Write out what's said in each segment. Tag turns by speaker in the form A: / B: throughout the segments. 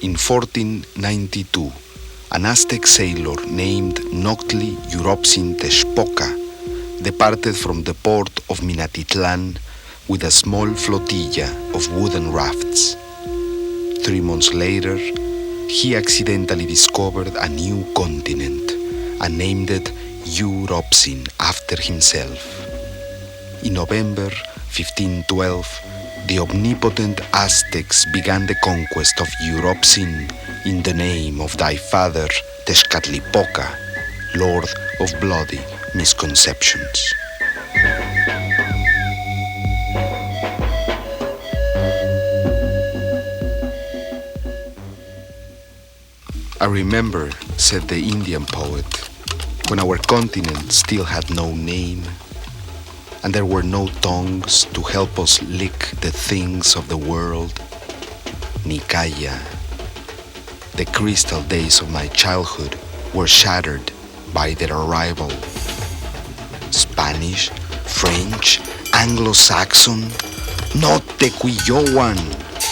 A: In 1492, an Aztec sailor named Noctli Yuropsin Texpoca departed from the port of Minatitlan with a small flotilla of wooden rafts. 3 months later, he accidentally discovered a new continent and named it Yuropsin after himself. In November 1512, the omnipotent Aztecs began the conquest of Yuropsin in the name of thy father, Tezcatlipoca, Lord of Bloody Misconceptions. I remember, said the Indian poet, when our continent still had no name, and there were no tongues to help us lick the things of the world. Nikaya. The crystal days of my childhood were shattered by their arrival. Spanish, French, Anglo-Saxon, no te cuyowan,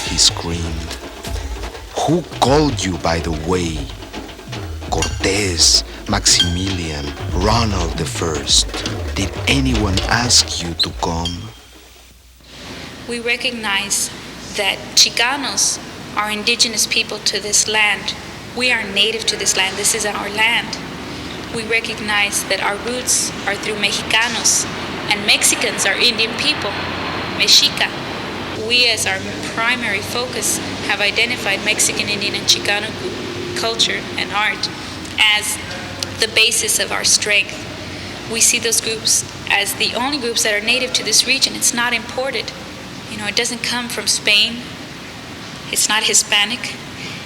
A: he screamed. Who called you, by the way? Cortés, Maximilian, Ronald I. Did anyone ask you to come?
B: We recognize that Chicanos are indigenous people to this land. We are native to this land. This is our land. We recognize that our roots are through Mexicanos, and Mexicans are Indian people, Mexica. We, as our primary focus, have identified Mexican, Indian, and Chicano culture and art as the basis of our strength. We see those groups as the only groups that are native to this region. It's not imported. It doesn't come from Spain. It's not Hispanic.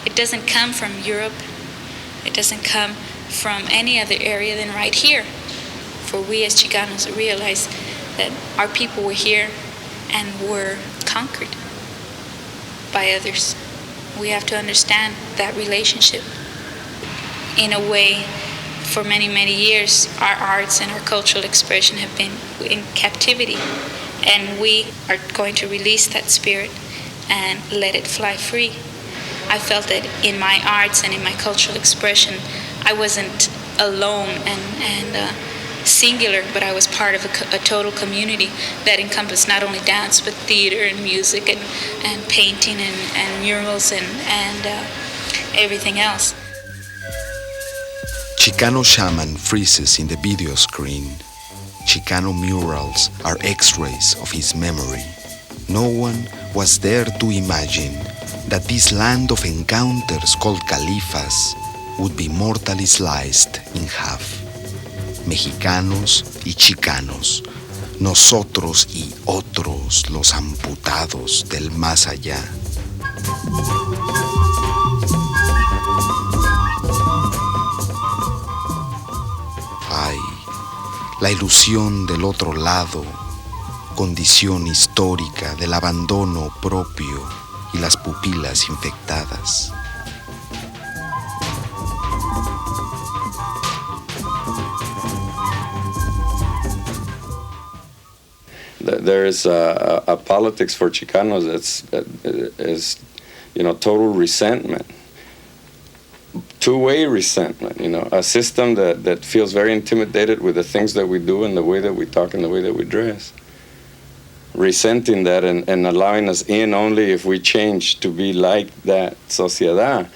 B: It doesn't come from Europe. It doesn't come from any other area than right here. For we as Chicanos realize that our people were here and were conquered by others. We have to understand that relationship. In a way, for many, many years, our arts and our cultural expression have been in captivity, and we are going to release that spirit and let it fly free. I felt that in my arts and in my cultural expression, I wasn't alone and singular, but I was part of a total community that encompassed not only dance, but theater and music and painting and murals and everything else.
A: Chicano shaman freezes in the video screen. Chicano murals are x-rays of his memory. No one was there to imagine that this land of encounters called Califas would be mortally sliced in half. Mexicanos y Chicanos, nosotros y otros los amputados del más allá. Ay, la ilusión del otro lado, condición histórica del abandono propio y las pupilas infectadas.
C: There is a politics for Chicanos is total resentment, two-way resentment, a system that feels very intimidated with the things that we do and the way that we talk and the way that we dress. Resenting that and allowing us in only if we change to be like that sociedad.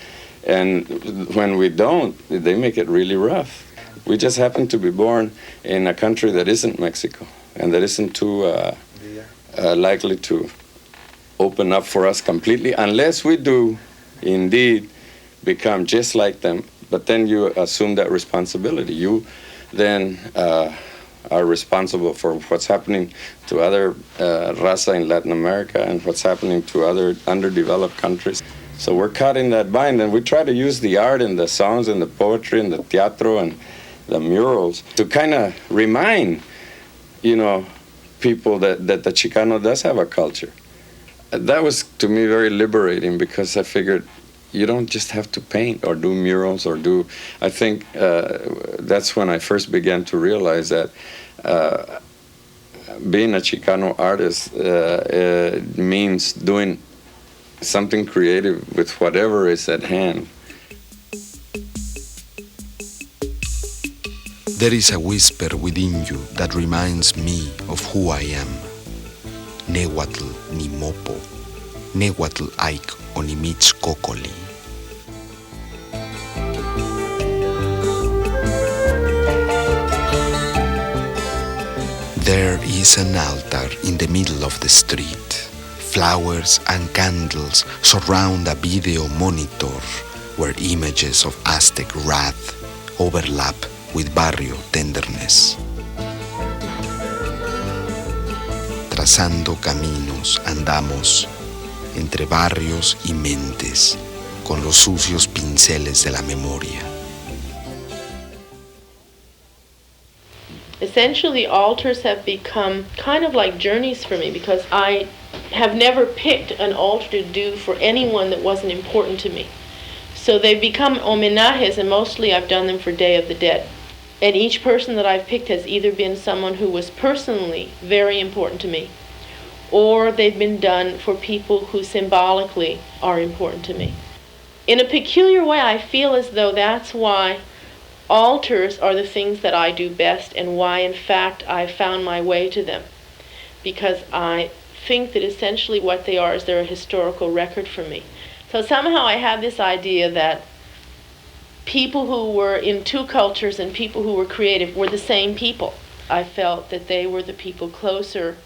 C: And when we don't, they make it really rough. We just happen to be born in a country that isn't Mexico and that isn't too likely to open up for us completely, unless we do indeed become just like them. But then you assume that responsibility. You then are responsible for what's happening to other raza in Latin America and what's happening to other underdeveloped countries. So we're caught in that bind, and we try to use the art and the songs and the poetry and the teatro and the murals to kind of remind, people that the Chicano does have a culture. That was, to me, very liberating, because I figured you don't just have to paint or do murals or do... I think that's when I first began to realize that being a Chicano artist means doing something creative with whatever is at hand.
A: There is a whisper within you that reminds me of who I am. Nehuatl ni mopo, Nehuatl aik onimich kokoli. There is an altar in the middle of the street. Flowers and candles surround a video monitor where images of Aztec wrath overlap with barrio tenderness. Trazando caminos andamos entre barrios y mentes con los sucios pinceles de la memoria.
D: Essentially, altars have become kind of like journeys for me, because I have never picked an altar to do for anyone that wasn't important to me. So they've become homenajes, and mostly I've done them for Day of the Dead. And each person that I've picked has either been someone who was personally very important to me, or they've been done for people who symbolically are important to me. In a peculiar way, I feel as though that's why altars are the things that I do best, and why, in fact, I found my way to them. Because I think that essentially what they are is they're a historical record for me. So somehow I have this idea that people who were in two cultures and people who were creative were the same people. I felt that they were the people closer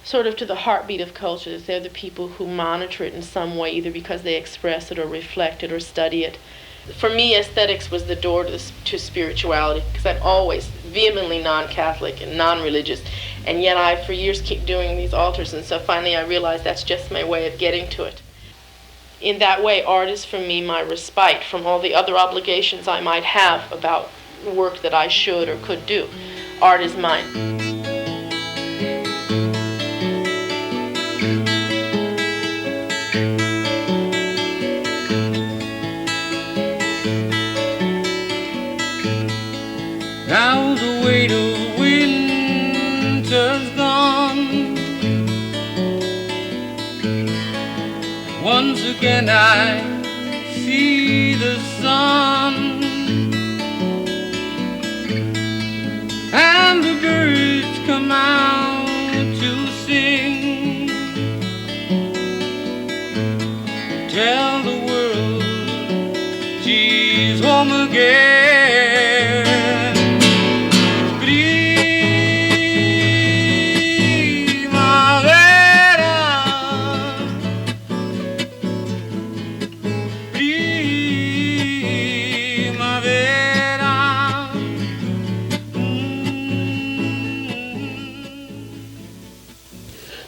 D: sort of to the heartbeat of culture, that they're the people who monitor it in some way, either because they express it or reflect it or study it. For me, aesthetics was the door to spirituality, because I'm always vehemently non-Catholic and non-religious, and yet I, for years, keep doing these altars, and so finally I realized that's just my way of getting to it. In that way, art is for me my respite from all the other obligations I might have about work that I should or could do. Art is mine.
E: Now the weight of winter's gone. Once again I see the sun, and the birds come out to sing, tell the world she's home again.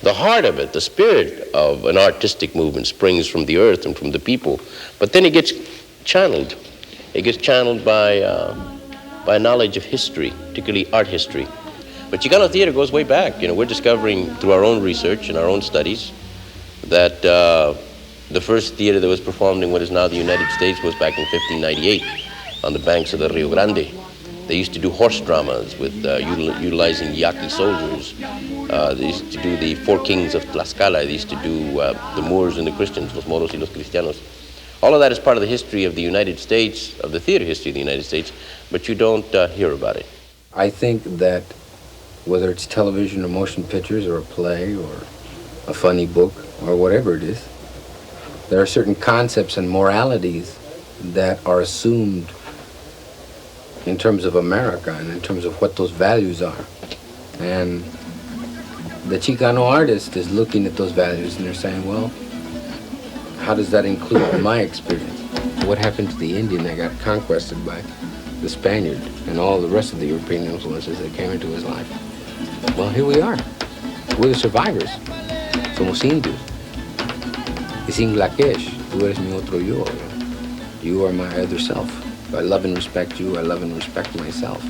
F: The heart of it, the spirit of an artistic movement springs from the earth and from the people, but then it gets channeled. It gets channeled by knowledge of history, particularly art history. But Chicano theater goes way back. You know, we're discovering through our own research and our own studies that the first theater that was performed in what is now the United States was back in 1598 on the banks of the Rio Grande. They used to do horse dramas with utilizing Yaqui soldiers. They used to do the Four Kings of Tlaxcala. They used to do the Moors and the Christians, los Moros y los Cristianos. All of that is part of the history of the United States, of the theater history of the United States, but you don't hear about it.
G: I think that whether it's television or motion pictures or a play or a funny book or whatever it is, there are certain concepts and moralities that are assumed in terms of America and in terms of what those values are. And the Chicano artist is looking at those values and they're saying, well, how does that include my experience? What happened to the Indian that got conquested by the Spaniard and all the rest of the European influences that came into his life? Well, here we are. We're the survivors. Somos indios. Y sin Blakesh, tú eres mi otro yo. You are my other self. I love and respect you. I love and respect myself.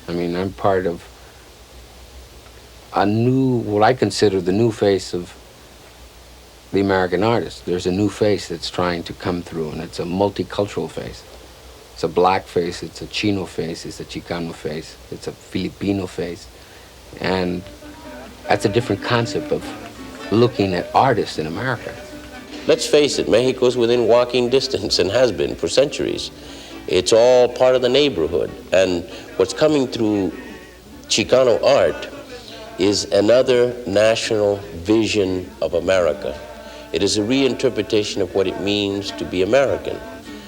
G: I mean, I'm part of a new, what I consider the new face of the American artist. There's a new face that's trying to come through, and it's a multicultural face. It's a black face, it's a Chino face, it's a Chicano face, it's a Filipino face. And that's a different concept of looking at artists in America.
F: Let's face it, Mexico's within walking distance and has been for centuries. It's all part of the neighborhood. And what's coming through Chicano art is another national vision of America. It is a reinterpretation of what it means to be American.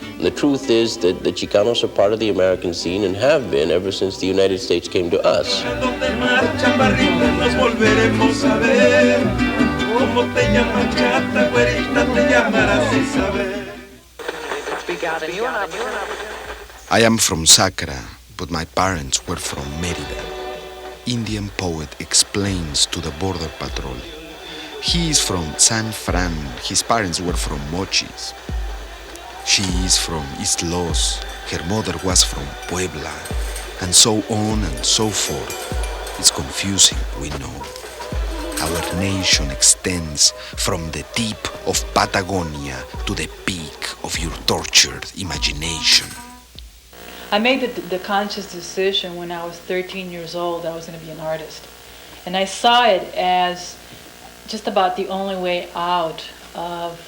F: And the truth is that the Chicanos are part of the American scene and have been ever since the United States came to us.
A: I am from Sacra, but my parents were from Mérida. Indian poet explains to the border patrol. He is from San Fran, his parents were from Mochis. She is from East Los, her mother was from Puebla, and so on and so forth. It's confusing, we know. Our nation extends from the tip of Patagonia to the peak of your tortured imagination.
H: I made the conscious decision when I was 13 years old that I was going to be an artist. And I saw it as just about the only way out of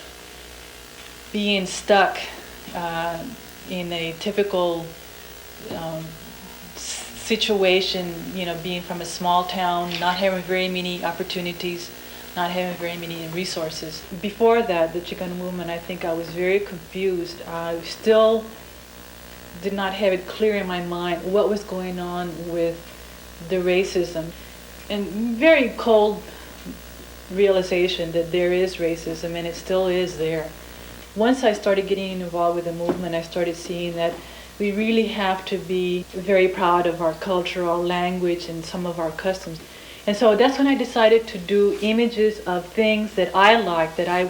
H: being stuck in a typical situation, being from a small town, not having very many opportunities, not having very many resources. Before that, the Chicano movement, I think I was very confused. I still did not have it clear in my mind what was going on with the racism. And very cold realization that there is racism and it still is there. Once I started getting involved with the movement, I started seeing that we really have to be very proud of our culture, our language, and some of our customs. And so that's when I decided to do images of things that I liked, that I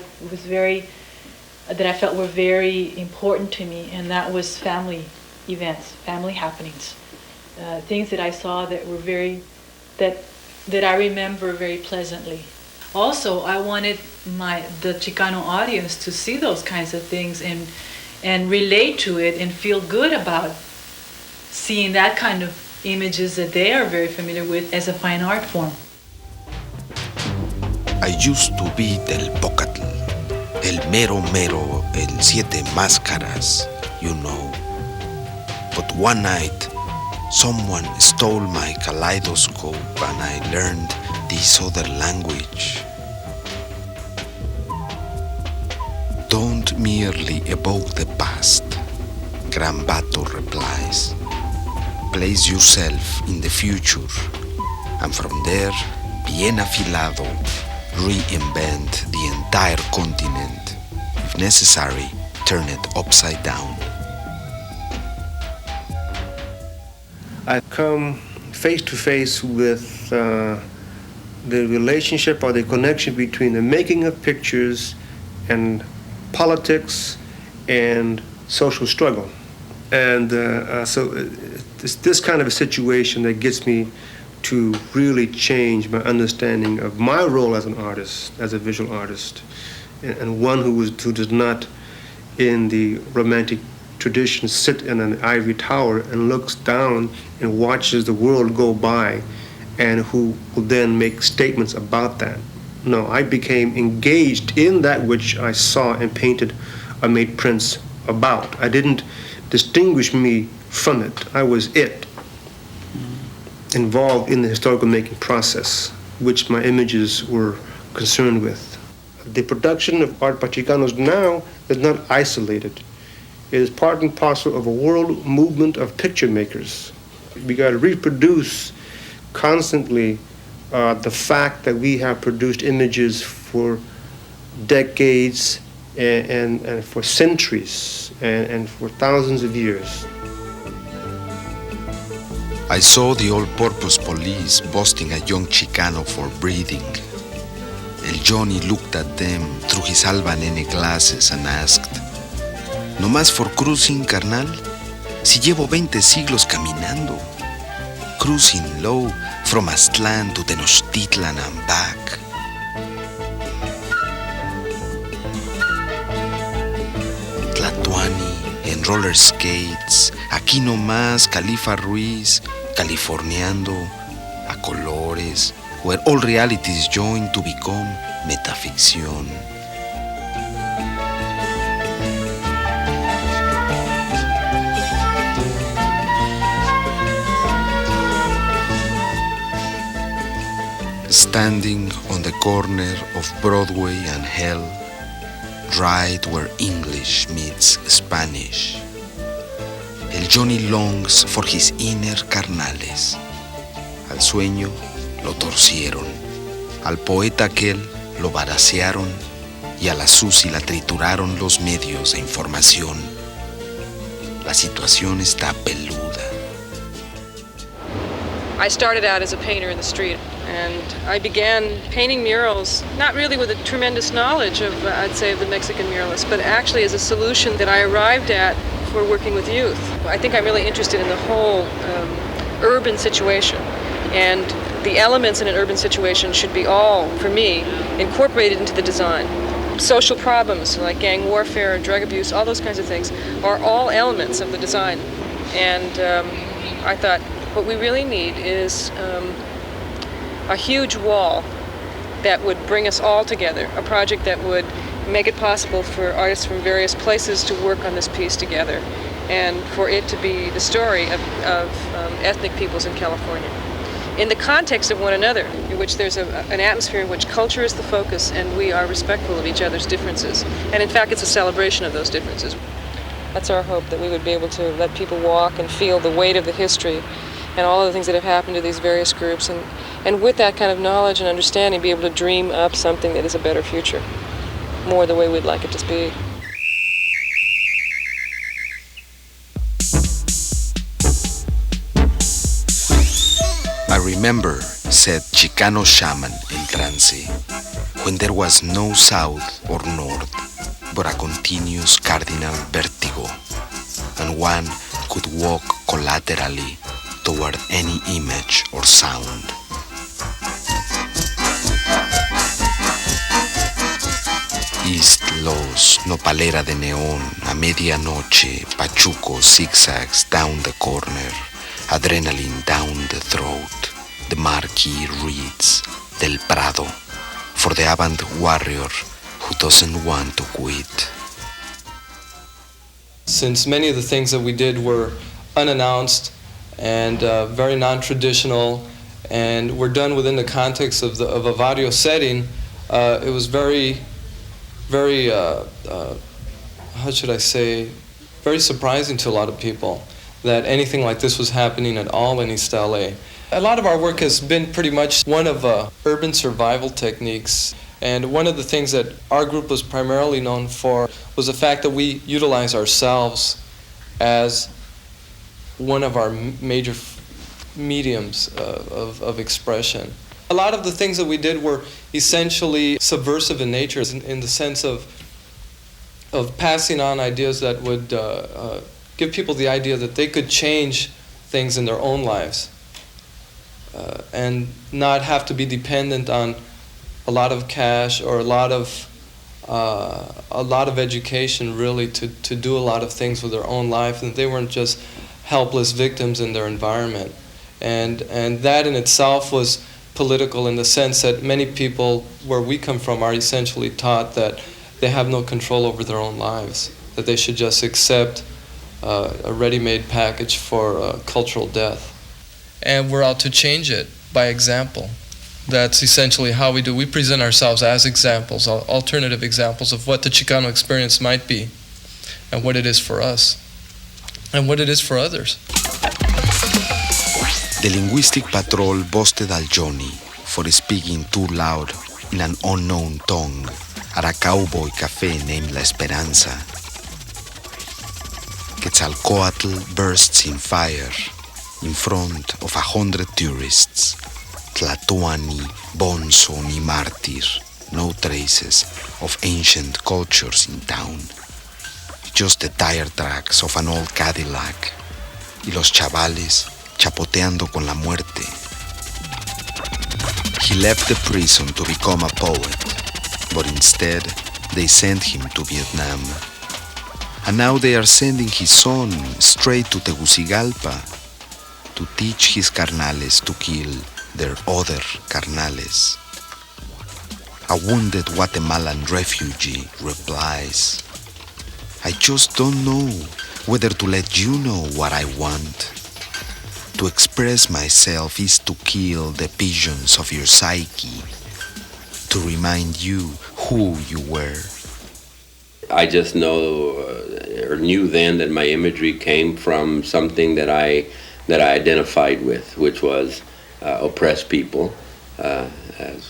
H: felt were very important to me, and that was family events, family happenings, things that I saw that were that I remember very pleasantly. Also, I wanted the Chicano audience to see those kinds of things and relate to it and feel good about seeing that kind of images that they are very familiar with as a fine art form.
A: I used to be del Pocatl, el mero mero, el siete máscaras, you know. But one night, someone stole my kaleidoscope and I learned this other language. Don't merely evoke the past, Grambato replies. Place yourself in the future, and from there, bien afilado, reinvent the entire continent. If necessary, turn it upside down.
I: I come face to face with the relationship or the connection between the making of pictures and politics and social struggle. And so it's this kind of a situation that gets me to really change my understanding of my role as an artist, as a visual artist, and one who does not, in the romantic tradition, sit in an ivory tower and looks down and watches the world go by, and who will then make statements about that. No, I became engaged in that which I saw and painted or made prints about. I didn't distinguish me from it. I was it, involved in the historical making process, which my images were concerned with. The production of art by Chicanos now is not isolated. It is part and parcel of a world movement of picture makers. We got to reproduce constantly the fact that we have produced images for decades and for centuries and for thousands of years.
A: I saw the all-purpose police busting a young Chicano for breathing. El Johnny looked at them through his Alba Nene glasses and asked, ¿No más for cruising, carnal? Si llevo 20 siglos caminando. cruising low from Aztlán to Tenochtitlan and back. Tlatuani en roller skates, aquí nomás Califa Ruiz, californiando a colores, where all realities join to become metaficción. Standing on the corner of Broadway and Hell, right where English meets Spanish, el Johnny longs for his inner carnales. Al sueño lo torcieron, al poeta aquel lo baracearon y a la Susi la trituraron los medios de información. La situación está peluda.
J: I started out as a painter in the street, and I began painting murals, not really with a tremendous knowledge of, I'd say, of the Mexican muralists, but actually as a solution that I arrived at for working with youth. I think I'm really interested in the whole urban situation, and the elements in an urban situation should be all, for me, incorporated into the design. Social problems like gang warfare, drug abuse, all those kinds of things are all elements of the design. And I thought, what we really need is a huge wall that would bring us all together, a project that would make it possible for artists from various places to work on this piece together, and for it to be the story of ethnic peoples in California, in the context of one another, in which there's an atmosphere in which culture is the focus and we are respectful of each other's differences. And in fact, it's a celebration of those differences. That's our hope, that we would be able to let people walk and feel the weight of the history and all of the things that have happened to these various groups, and with that kind of knowledge and understanding, be able to dream up something that is a better future, more the way we'd like it to be.
A: I remember, said Chicano shaman in trance, when there was no south or north, but a continuous cardinal vertigo, and one could walk collaterally toward any image or sound. East Los, Nopalera de Neón, a medianoche, Pachuco zigzags down the corner, adrenaline down the throat, the marquee reads, Del Prado, for the avant warrior who doesn't want to quit.
K: Since many of the things that we did were unannounced and very non-traditional, and were done within the context of a vario setting, it was very, how should I say, very surprising to a lot of people that anything like this was happening at all in East LA. A lot of our work has been pretty much one of urban survival techniques, and one of the things that our group was primarily known for was the fact that we utilize ourselves as one of our major mediums of expression. A lot of the things that we did were essentially subversive in nature, in the sense of passing on ideas that would give people the idea that they could change things in their own lives and not have to be dependent on a lot of cash or a lot of education, really, to do a lot of things with their own life, and they weren't just helpless victims in their environment. And that in itself was political, in the sense that many people where we come from are essentially taught that they have no control over their own lives, that they should just accept a ready-made package for cultural death. And we're out to change it by example. That's essentially how we do. We present ourselves as examples, alternative examples of what the Chicano experience might be, and what it is for us, and what it is for others.
A: The linguistic patrol busted al Johnny for speaking too loud in an unknown tongue at a cowboy cafe named La Esperanza. Quetzalcoatl bursts in fire in front of 100 tourists. Tlatoani, Bonzo, ni Martyr, no traces of ancient cultures in town. Just the tire tracks of an old Cadillac. Y los chavales chapoteando con la muerte. He left the prison to become a poet, but instead they sent him to Vietnam. And now they are sending his son straight to Tegucigalpa to teach his carnales to kill their other carnales. A wounded Guatemalan refugee replies, I just don't know whether to let you know what I want. To express myself is to kill the pigeons of your psyche, to remind you who you were.
L: I just know or knew then that my imagery came from something that I identified with, which was oppressed people.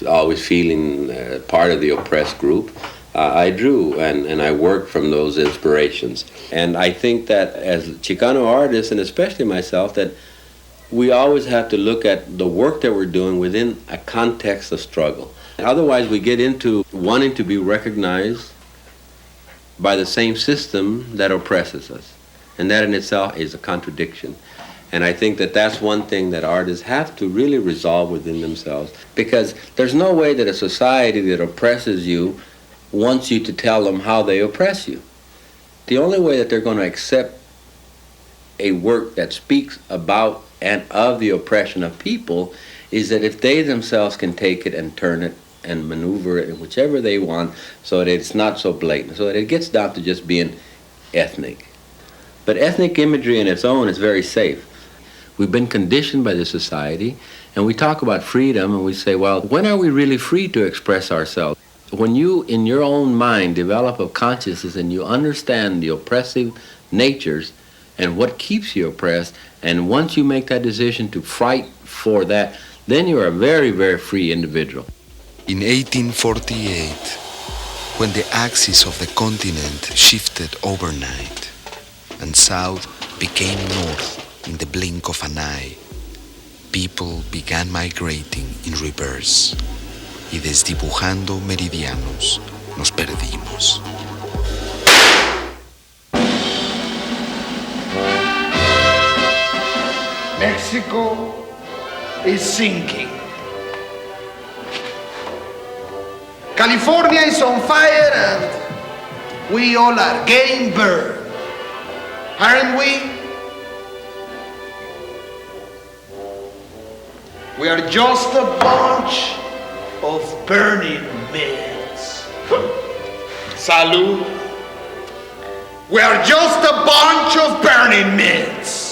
L: Always feeling part of the oppressed group, I drew and I worked from those inspirations. And I think that as Chicano artists, and especially myself, that we always have to look at the work that we're doing within a context of struggle. Otherwise, we get into wanting to be recognized by the same system that oppresses us. And that in itself is a contradiction. And I think that that's one thing that artists have to really resolve within themselves, because there's no way that a society that oppresses you wants you to tell them how they oppress you. The only way that they're going to accept a work that speaks about and of the oppression of people is that if they themselves can take it and turn it and maneuver it in whichever they want so that it's not so blatant, so that it gets down to just being ethnic. But ethnic imagery in its own is very safe. We've been conditioned by the society, and we talk about freedom, and we say, well, when are we really free to express ourselves? When you, in your own mind, develop a consciousness and you understand the oppressive natures and what keeps you oppressed, and once you make that decision to fight for that, then you're a very, very free individual.
A: In 1848, when the axis of the continent shifted overnight and south became north in the blink of an eye, people began migrating in reverse, y desdibujando meridianos nos perdimos.
M: Mexico is sinking. California is on fire and we all are getting burned, aren't we? We are just a bunch of burning meds. Salud. We are just a bunch of burning meds.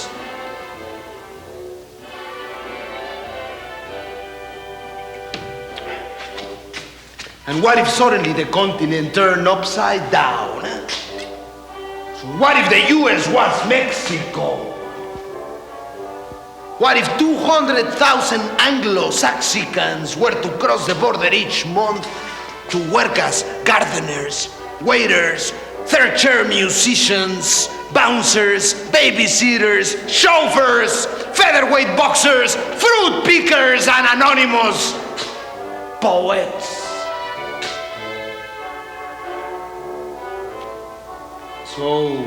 M: And what if suddenly the continent turned upside down? So what if the US was Mexico? What if 200,000 Anglo-Saxicans were to cross the border each month to work as gardeners, waiters, third-chair musicians, bouncers, babysitters, chauffeurs, featherweight boxers, fruit pickers, and anonymous poets? So,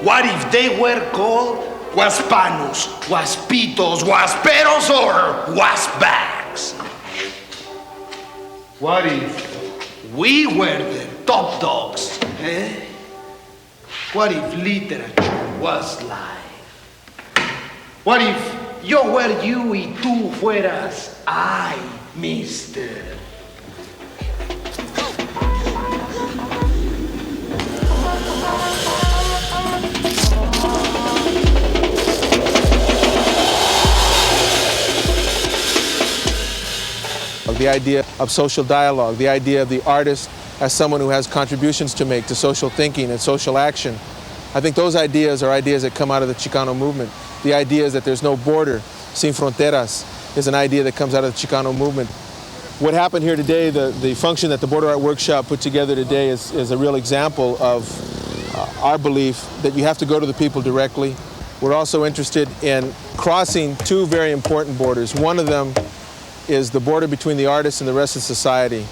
M: what if they were called Huaspanos, Huaspitos, Huasperos, or Huasbacks? What if we were the top dogs, eh? What if literature was life? What if yo were you y tú fueras I, mister?
N: The idea of social dialogue, the idea of the artist as someone who has contributions to make to social thinking and social action. I think those ideas are ideas that come out of the Chicano movement. The idea is that there's no border, sin fronteras, is an idea that comes out of the Chicano movement. What happened here today, the function that the Border Art Workshop put together today is a real example of our belief that you have to go to the people directly. We're also interested in crossing two very important borders. One of them is the border between the artists and the rest of society.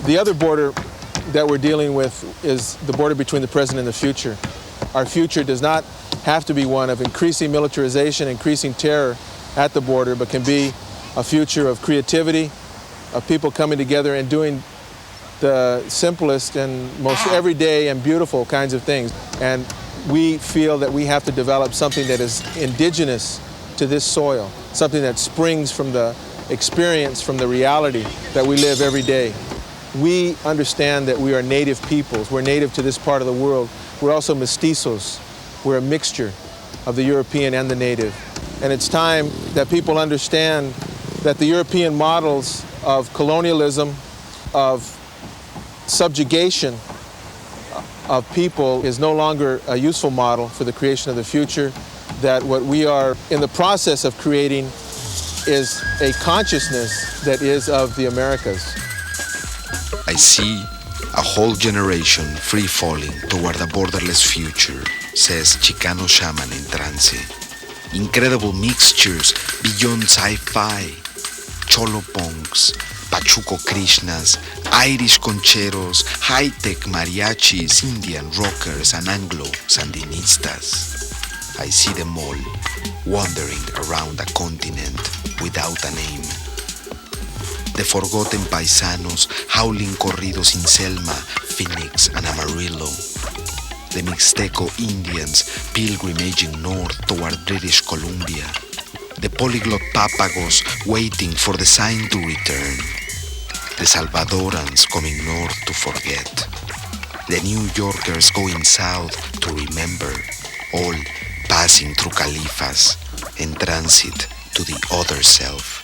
N: The other border that we're dealing with is the border between the present and the future. Our future does not have to be one of increasing militarization, increasing terror at the border, but can be a future of creativity, of people coming together and doing the simplest and most everyday and beautiful kinds of things. And we feel that we have to develop something that is indigenous to this soil, something that springs from the experience, from the reality that we live every day. We understand that we are native peoples. We're native to this part of the world. We're also mestizos. We're a mixture of the European and the native. And it's time that people understand that the European models of colonialism, of subjugation of people is no longer a useful model for the creation of the future, that what we are in the process of creating is a consciousness that is of the Americas.
A: I see a whole generation free-falling toward a borderless future, says Chicano shaman in trance. Incredible mixtures beyond sci-fi, cholo punks, Pachuco Krishnas, Irish concheros, high-tech mariachis, Indian rockers, and Anglo-Sandinistas. I see them all wandering around a continent without a name. The forgotten paisanos howling corridos in Selma, Phoenix, and Amarillo. The Mixteco Indians pilgrimaging north toward British Columbia. The polyglot Papagos waiting for the sign to return. The Salvadorans coming north to forget. The New Yorkers going south to remember, all passing through Califas en transit to the other self.